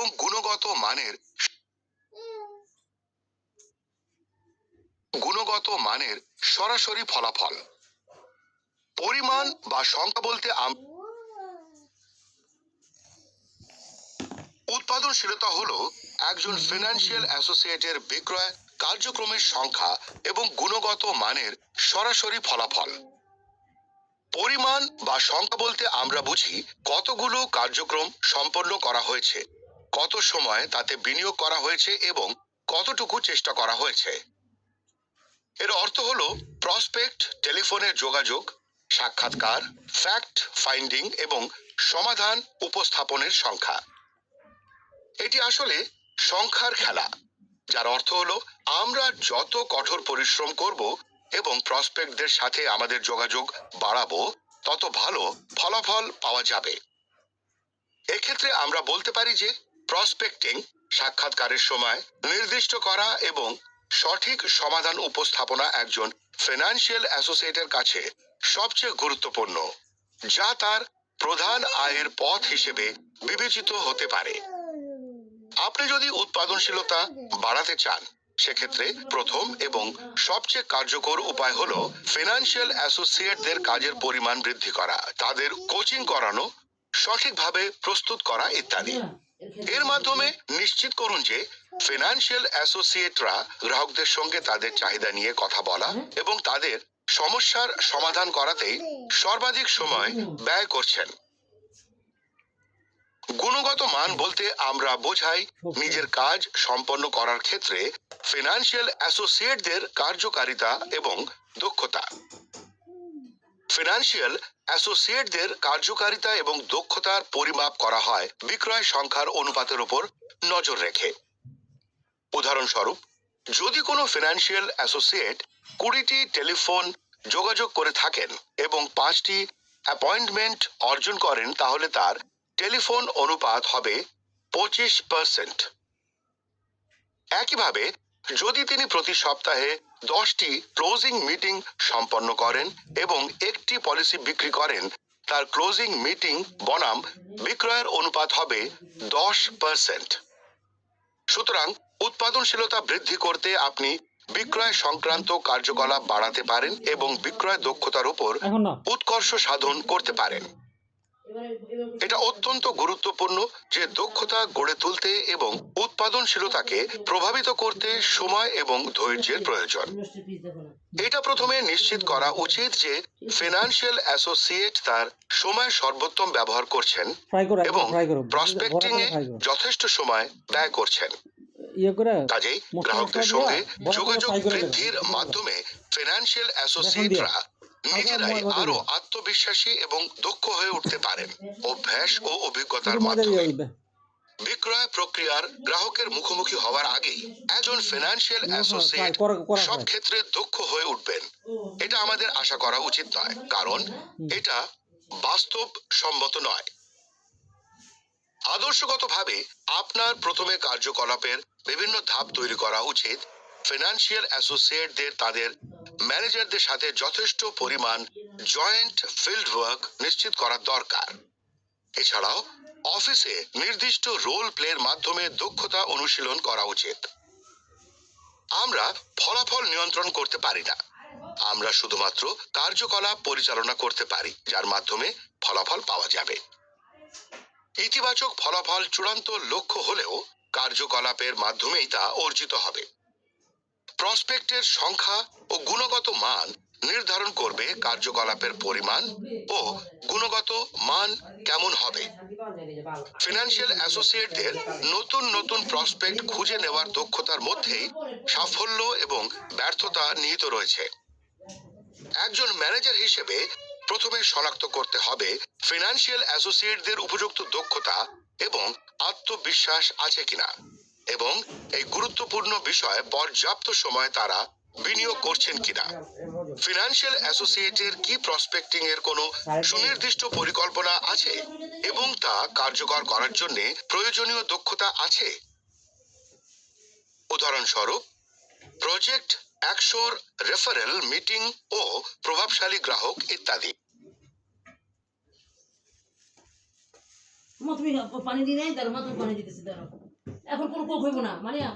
এবং গুণগত মানের সরাসরি ফলাফল। পরিমাণ বা সংখ্যা বলতে উৎপাদনশীলতা হলো একজন ফিনান্সিয়াল অ্যাসোসিয়েটের বিক্রয় কার্যক্রমের সংখ্যা এবং গুণগত মানের সরাসরি ফলাফল। পরিমাণ বা সংখ্যা বলতে আমরা বুঝি কতগুলো কার্যক্রম সম্পন্ন করা হয়েছে, কত সময় তাতে বিনিয়োগ করা হয়েছে এবং কতটুকু চেষ্টা করা হয়েছে। এর অর্থ হলো প্রসপেক্ট, টেলিফোনে যোগাযোগ, সাক্ষাৎকার, ফ্যাক্ট ফাইন্ডিং এবং সমাধান উপস্থাপনের সংখ্যা। এটি আসলে সংখ্যার খেলা, যার অর্থ হলো আমরা যত কঠোর পরিশ্রম করব এবং প্রসপেক্টদের সাথে আমাদের যোগাযোগ বাড়াবো, তত ভালো ফলাফল পাওয়া যাবে। এক্ষেত্রে আমরা বলতে পারি যে প্রসপেক্টিং, সাক্ষাৎকারের সময় নির্দিষ্ট করা এবং সঠিক সমাধান উপস্থাপনা একজন ফিনান্সিয়াল অ্যাসোসিয়েটের কাছে সবচেয়ে গুরুত্বপূর্ণ, যা তার প্রধান আয়ের পথ হিসেবে বিবেচিত হতে পারে। আপনি যদি উৎপাদনশীলতা বাড়াতে চান, সেক্ষেত্রে প্রথম এবং সবচেয়ে কার্যকর উপায় হলো ফিনান্সিয়াল অ্যাসোসিয়েটদের কাজের পরিমাণ বৃদ্ধি করা, তাদের কোচিং করানো, সঠিকভাবে প্রস্তুত করা ইত্যাদি। এর মাধ্যমে নিশ্চিত করুন যে ফিনান্সিয়াল অ্যাসোসিয়েটরা গ্রাহকদের সঙ্গে তাদের চাহিদা নিয়ে কথা বলা এবং তাদের সমস্যার সমাধান করাতেই সর্বাধিক সময় ব্যয় করছেন। গুণগত মান বলতে আমরা বোঝাই নিজের কাজ সম্পন্ন করার ক্ষেত্রে ফিনান্সিয়াল অ্যাসোসিয়েটদের কার্যকারিতা এবং দক্ষতা। ফিনান্সিয়াল অ্যাসোসিয়েটদের কার্যকারিতা এবং দক্ষতার পরিমাপ করা হয় বিক্রয় সংখ্যার অনুপাতের উপর নজর রেখে। উদাহরণস্বরূপ, যদি কোনো ফিনান্সিয়াল অ্যাসোসিয়েট 20টি টেলিফোন যোগাযোগ করে থাকেন এবং 5টি অ্যাপয়েন্টমেন্ট অর্জন করেন, তাহলে তার টেলিফোন অনুপাত হবে 25%। একইভাবে যদি তিনি প্রতি সপ্তাহে 10টি ক্লোজিং মিটিং সম্পন্ন করেন এবং একটি পলিসি বিক্রি করেন, তার ক্লোজিং মিটিং বনাম বিক্রয়ের অনুপাত হবে 10%। সুতরাং উৎপাদনশীলতা বৃদ্ধি করতে আপনি বিক্রয় সংক্রান্ত কার্যকলাপ বাড়াতে পারেন এবং বিক্রয় দক্ষতার উপর উৎকর্ষ সাধন করতে পারেন। এটা অত্যন্ত গুরুত্বপূর্ণ যে দক্ষতা গড়ে তুলতে এবং উৎপাদনশীলতাকে প্রভাবিত করতে সময় এবং ধৈর্যের প্রয়োজন। এটা প্রথমে নিশ্চিত করা উচিত যে ফিনান্সিয়াল অ্যাসোসিয়েট তার সময় সর্বোত্তম ব্যবহার করছেন এবং প্রসপেক্টিং এ যথেষ্ট সময় ব্যয় করছেন। কাজেই গ্রাহকদের সঙ্গে যোগাযোগ বৃদ্ধির মাধ্যমে ফিনান্সিয়াল অ্যাসোসিয়েটরা নিজেরাই আরো আত্মবিশ্বাসী এবং দক্ষ হয়ে উঠতে পারেন। অভ্যাস ও অভিজ্ঞতার মাধ্যমে বিক্রয় প্রক্রিয়ার গ্রাহকের মুখোমুখি হওয়ার আগেই একজন ফিনান্সিয়াল অ্যাসোসিয়েট সব ক্ষেত্রে দক্ষ হয়ে উঠবেন, এটা আমাদের আশা করা উচিত নয়, কারণ এটা বাস্তবসম্মত নয়। আদর্শগতভাবে আপনার প্রথমে কার্যকলাপের বিভিন্ন ধাপ তৈরি করা উচিত। ফিনান্সিয়াল অ্যাসোসিয়েটদের তাদের ম্যানেজারদের সাথে যথেষ্ট পরিমাণ জয়েন্ট ফিল্ড ওয়ার্ক নিশ্চিত করা দরকার। এছাড়াও অফিসে নির্দিষ্ট রোল প্লের মাধ্যমে দক্ষতা অনুশীলন করা উচিত। আমরা ফলাফল নিয়ন্ত্রণ করতে পারি না, আমরা শুধুমাত্র কার্যকলাপ পরিচালনা করতে পারি, যার মাধ্যমে ফলাফল পাওয়া যাবে। ইতিবাচক ফলাফল চূড়ান্ত লক্ষ্য হলেও কার্যকলাপের মাধ্যমেই তা অর্জিত হবে। প্রসপেক্টের সংখ্যা ও গুণগত মান নির্ধারণ করবে কার্যকলাপের পরিমাণ ও গুণগত মান কেমন হবে। ফিনান্সিয়াল অ্যাসোসিয়েটদের নতুন নতুন প্রসপেক্ট খুঁজে নেওয়ার দক্ষতার মধ্যেই সাফল্য এবং ব্যর্থতা নিহিত রয়েছে। একজন ম্যানেজার হিসেবে প্রথমে শনাক্ত করতে হবে ফিনান্সিয়াল অ্যাসোসিয়েটদের উপযুক্ত দক্ষতা এবং আত্মবিশ্বাস আছে কিনা, এবং এই গুরুত্বপূর্ণ বিষয়ে পর্যাপ্ত সময় তারা বিনিয়োগ করছেন কিনা। ফিনান্সিয়াল অ্যাসোসিয়েটের কি প্রসপেক্টিং এর কোনো সুনির্দিষ্ট পরিকল্পনা আছে এবং তা কার্যকর করার জন্য প্রয়োজনীয় দক্ষতা আছে। উদাহরণস্বরূপ, প্রজেক্ট 100 রেফারেল মিটিং ও প্রভাবশালী গ্রাহক ইত্যাদি। মা তুমি পানি দিয়ে নাই, দাঁড়ো মা, তুমি পানি দিতেছি, দাঁড়ো। এখন কোনো কোক হইব না, মানিয়া।